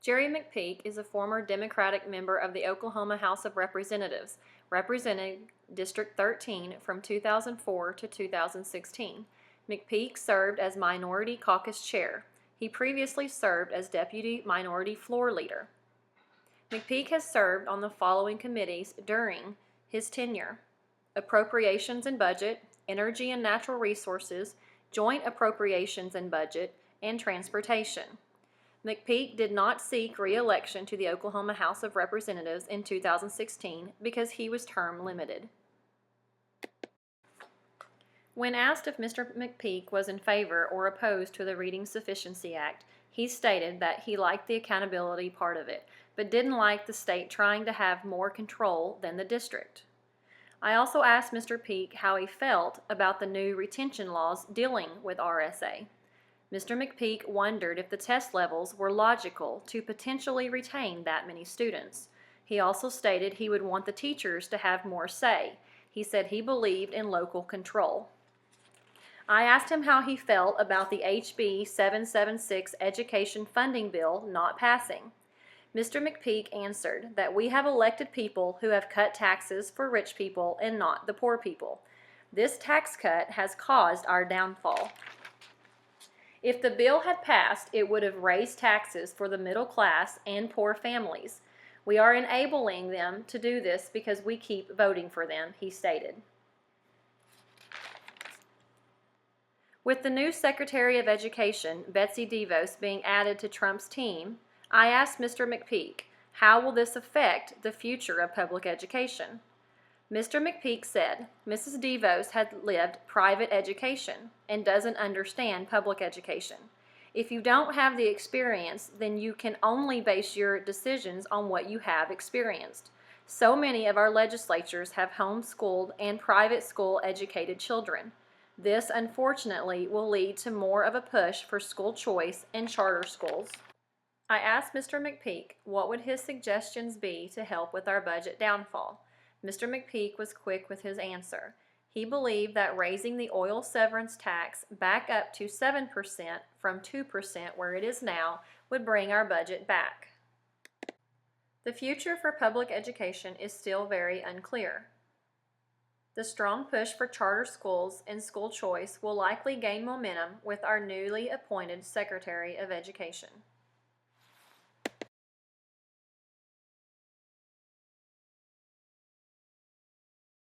Jerry McPeak is a former Democratic member of the Oklahoma House of Representatives, representing District 13 from 2004 to 2016. McPeak served as Minority Caucus Chair. He previously served as Deputy Minority Floor Leader. McPeak has served on the following committees during his tenure: Appropriations and Budget, Energy and Natural Resources, Joint Appropriations and Budget, and Transportation. McPeak did not seek re-election to the Oklahoma House of Representatives in 2016 because he was term limited. When asked if Mr. McPeak was in favor or opposed to the Reading Sufficiency Act, he stated that he liked the accountability part of it, but didn't like the state trying to have more control than the district. I also asked Mr. Peak how he felt about the new retention laws dealing with RSA. Mr. McPeak wondered if the test levels were logical to potentially retain that many students. He also stated he would want the teachers to have more say. He said he believed in local control. I asked him how he felt about the HB 776 education funding bill not passing. Mr. McPeak answered that we have elected people who have cut taxes for rich people and not the poor people. This tax cut has caused our downfall. If the bill had passed, it would have raised taxes for the middle class and poor families. We are enabling them to do this because we keep voting for them, he stated. With the new Secretary of Education, Betsy DeVos, being added to Trump's team, I asked Mr. McPeak, how will this affect the future of public education? Mr. McPeak said, Mrs. DeVos had lived private education and doesn't understand public education. If you don't have the experience, then you can only base your decisions on what you have experienced. So many of our legislatures have homeschooled and private school educated children. This, unfortunately, will lead to more of a push for school choice and charter schools. I asked Mr. McPeak what would his suggestions be to help with our budget downfall. Mr. McPeak was quick with his answer. He believed that raising the oil severance tax back up to 7% from 2% where it is now would bring our budget back. The future for public education is still very unclear. The strong push for charter schools and school choice will likely gain momentum with our newly appointed Secretary of Education.